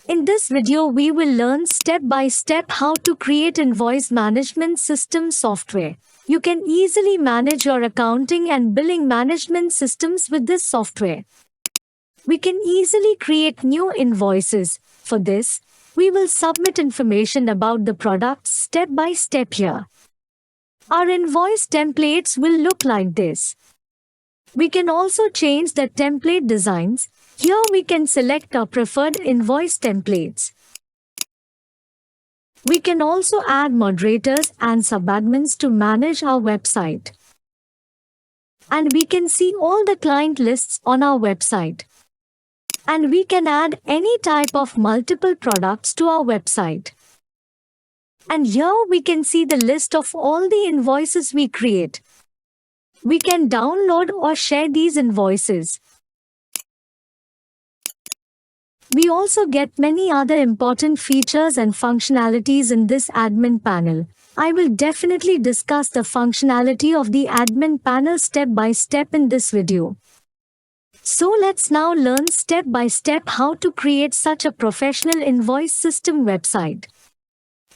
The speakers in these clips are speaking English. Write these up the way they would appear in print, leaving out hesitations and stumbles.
In this video, we will learn step by step how to create invoice management system software. You can easily manage your accounting and billing management systems with this software. We can easily create new invoices. For this, we will submit information about the products step by step here. Our invoice templates will look like this. We can also change the template designs. Here we can select our preferred invoice templates. We can also add moderators and subadmins to manage our website. And we can see all the client lists on our website. And we can add any type of multiple products to our website. And here we can see the list of all the invoices we create. We can download or share these invoices. We also get many other important features and functionalities in this admin panel. I will definitely discuss the functionality of the admin panel step by step in this video. So let's now learn step by step how to create such a professional invoice system website.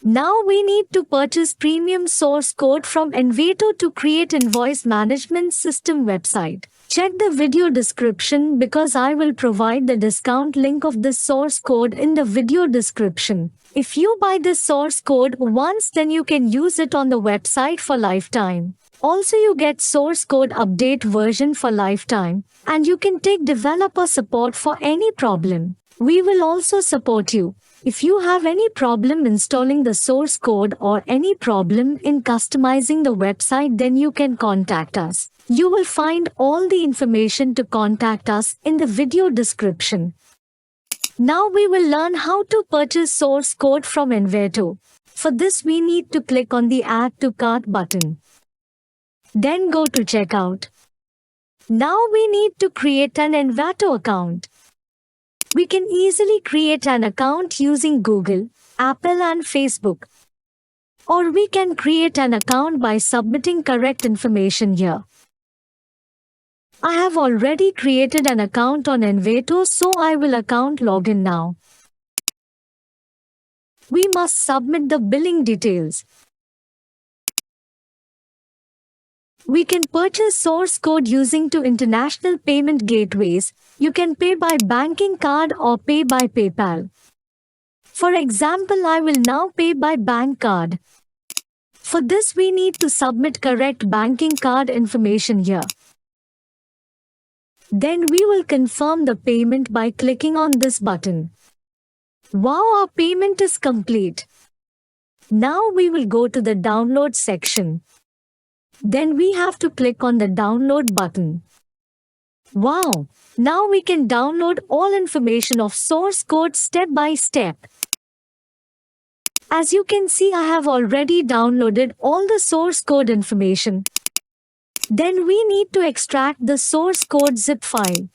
Now we need to purchase premium source code from Envato to create invoice management system website. Check the video description because I will provide the discount link of this source code in the video description. If you buy this source code once, then you can use it on the website for lifetime. Also, you get source code update version for lifetime, and you can take developer support for any problem. We will also support you. If you have any problem installing the source code or any problem in customizing the website, then you can contact us. You will find all the information to contact us in the video description. Now we will learn how to purchase source code from Envato. For this, we need to click on the Add to Cart button. Then go to Checkout. Now we need to create an Envato account. We can easily create an account using Google, Apple and Facebook. Or we can create an account by submitting correct information here. I have already created an account on Envato, so I will account login now. We must submit the billing details. We can purchase source code using two international payment gateways. You can pay by banking card or pay by PayPal. For example, I will now pay by bank card. For this, we need to submit correct banking card information here. Then we will confirm the payment by clicking on this button. Wow, our payment is complete. Now we will go to the download section. Then we have to click on the download button. Wow! Now we can download all information of source code step by step. As you can see, I have already downloaded all the source code information. Then we need to extract the source code zip file.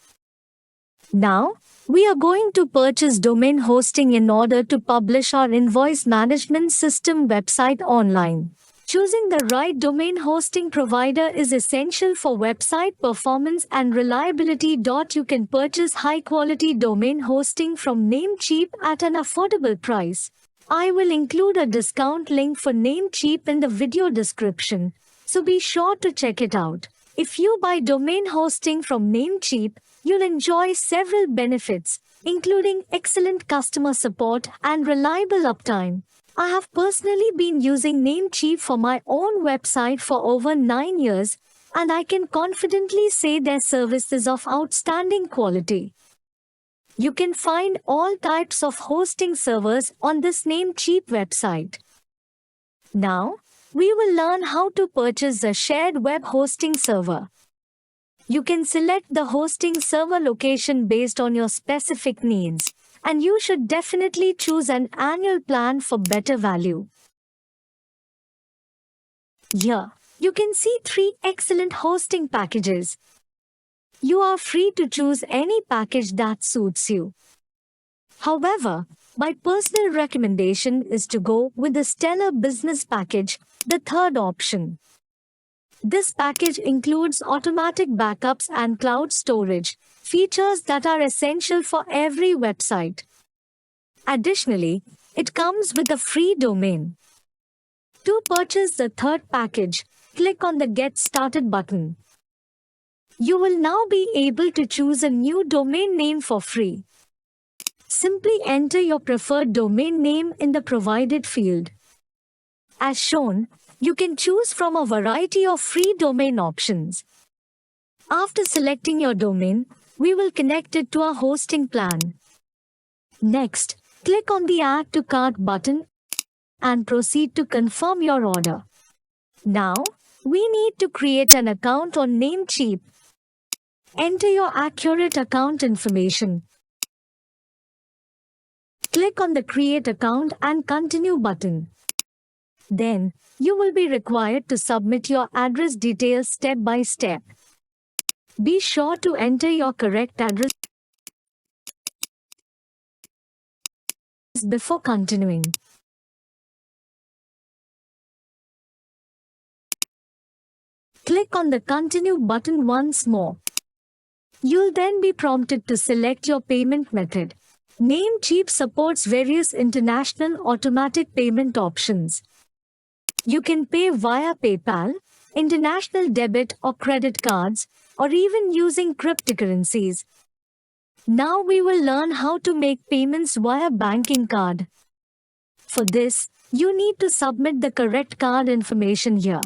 Now, we are going to purchase domain hosting in order to publish our invoice management system website online. Choosing the right domain hosting provider is essential for website performance and reliability. You can purchase high-quality domain hosting from Namecheap at an affordable price. I will include a discount link for Namecheap in the video description, so be sure to check it out. If you buy domain hosting from Namecheap, you'll enjoy several benefits, including excellent customer support and reliable uptime. I have personally been using Namecheap for my own website for over 9 years, and I can confidently say their service is of outstanding quality. You can find all types of hosting servers on this Namecheap website. Now, we will learn how to purchase a shared web hosting server. You can select the hosting server location based on your specific needs. And you should definitely choose an annual plan for better value. Here, you can see 3 excellent hosting packages. You are free to choose any package that suits you. However, my personal recommendation is to go with the Stellar Business Package, the third option. This package includes automatic backups and cloud storage, features that are essential for every website. Additionally, it comes with a free domain. To purchase the third package, click on the Get Started button. You will now be able to choose a new domain name for free. Simply enter your preferred domain name in the provided field. As shown, you can choose from a variety of free domain options. After selecting your domain, we will connect it to our hosting plan. Next, click on the Add to Cart button and proceed to confirm your order. Now, we need to create an account on Namecheap. Enter your accurate account information. Click on the Create Account and Continue button. Then, you will be required to submit your address details step by step. Be sure to enter your correct address before continuing. Click on the Continue button once more. You'll then be prompted to select your payment method. Namecheap supports various international automatic payment options. You can pay via PayPal, international debit or credit cards, or even using cryptocurrencies. Now we will learn how to make payments via banking card. For this, you need to submit the correct card information here.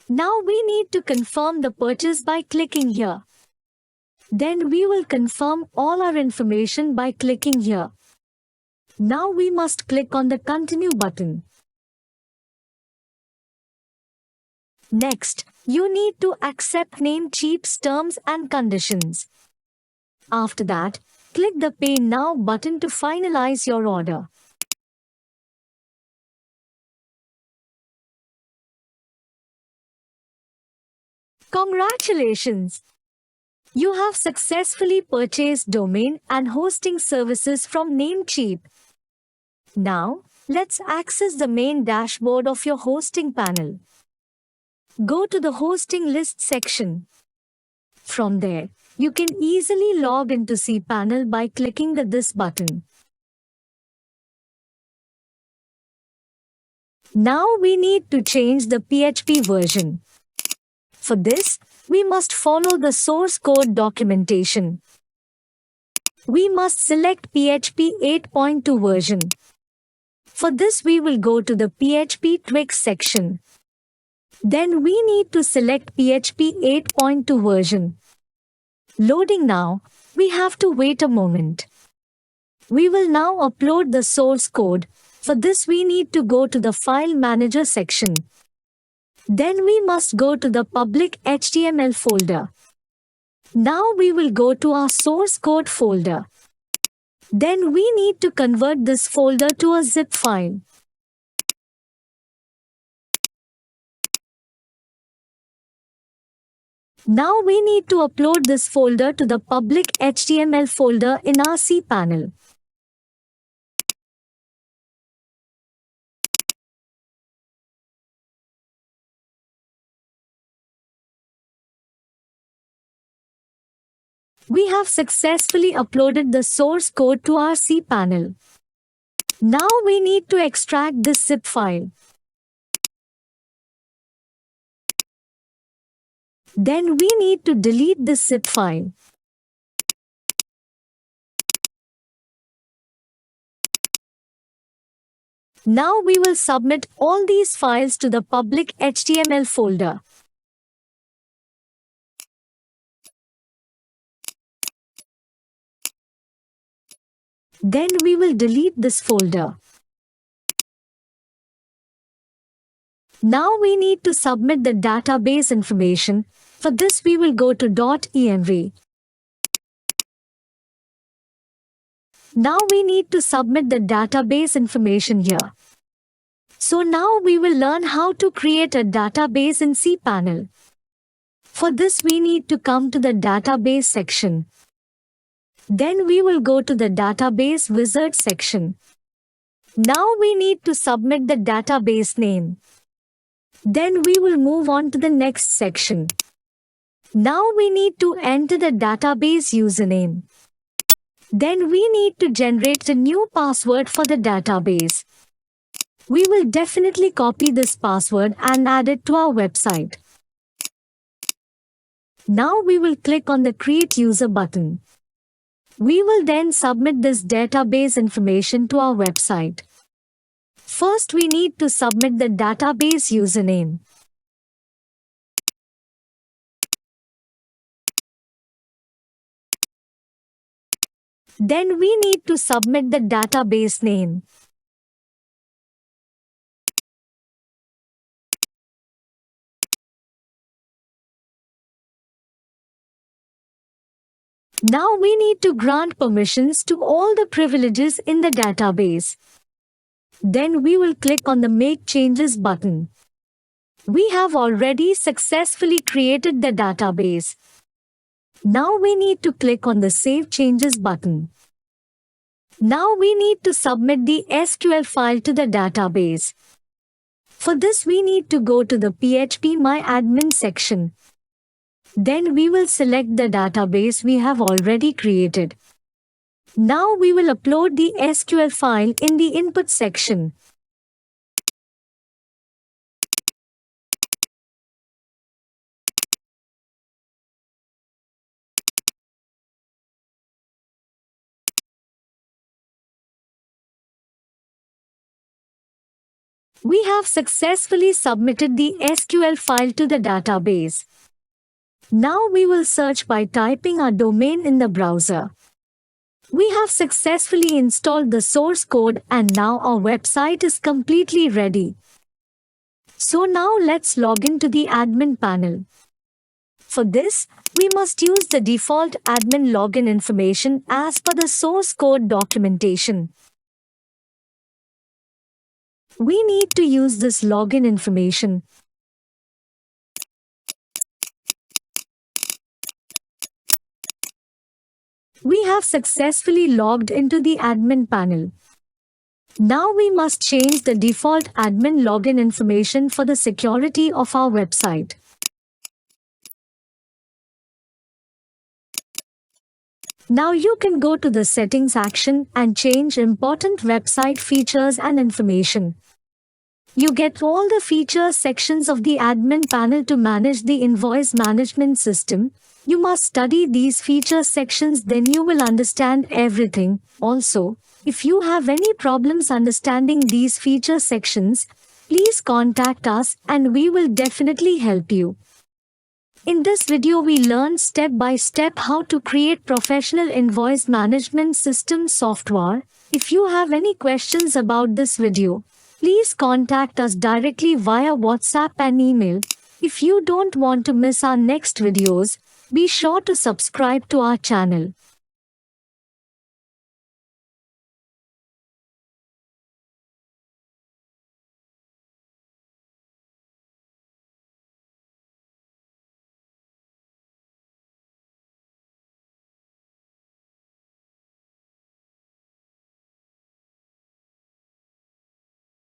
Now we need to confirm the purchase by clicking here. Then we will confirm all our information by clicking here. Now we must click on the Continue button. Next, you need to accept Namecheap's terms and conditions. After that, click the Pay Now button to finalize your order. Congratulations! You have successfully purchased domain and hosting services from Namecheap. Now, let's access the main dashboard of your hosting panel. Go to the Hosting List section. From there, you can easily log into cPanel by clicking the This button. Now we need to change the PHP version. For this, we must follow the source code documentation. We must select PHP 8.2 version. For this, we will go to the PHP Tweaks section. Then we need to select PHP 8.2 version. Loading now, we have to wait a moment. We will now upload the source code. For this, we need to go to the File Manager section. Then we must go to the public HTML folder. Now we will go to our source code folder. Then we need to convert this folder to a zip file. Now we need to upload this folder to the public HTML folder in our cPanel. We have successfully uploaded the source code to our cPanel. Now we need to extract this zip file. Then we need to delete this zip file. Now we will submit all these files to the public HTML folder. Then we will delete this folder. Now we need to submit the database information. For this, we will go to .env. Now we need to submit the database information here. So now we will learn how to create a database in cPanel. For this, we need to come to the database section. Then we will go to the database wizard section. Now we need to submit the database name. Then we will move on to the next section. Now we need to enter the database username. Then we need to generate a new password for the database. We will definitely copy this password and add it to our website. Now we will click on the Create User button. We will then submit this database information to our website. First, we need to submit the database username. Then we need to submit the database name. Now we need to grant permissions to all the privileges in the database. Then we will click on the Make Changes button. We have already successfully created the database. Now we need to click on the Save Changes button. Now we need to submit the SQL file to the database. For this we need to go to the phpMyAdmin section. Then we will select the database we have already created. Now we will upload the SQL file in the input section. We have successfully submitted the SQL file to the database. Now we will search by typing our domain in the browser. We have successfully installed the source code and now our website is completely ready. So now let's log into the admin panel. For this, we must use the default admin login information as per the source code documentation. We need to use this login information. We have successfully logged into the admin panel. Now we must change the default admin login information for the security of our website. Now you can go to the settings action and change important website features and information. You get all the feature sections of the admin panel to manage the invoice management system. You must study these feature sections, then you will understand everything. Also, if you have any problems understanding these feature sections, please contact us and we will definitely help you. In this video we learned step by step how to create professional invoice management system software. If you have any questions about this video, please contact us directly via WhatsApp and email. If you don't want to miss our next videos, be sure to subscribe to our channel.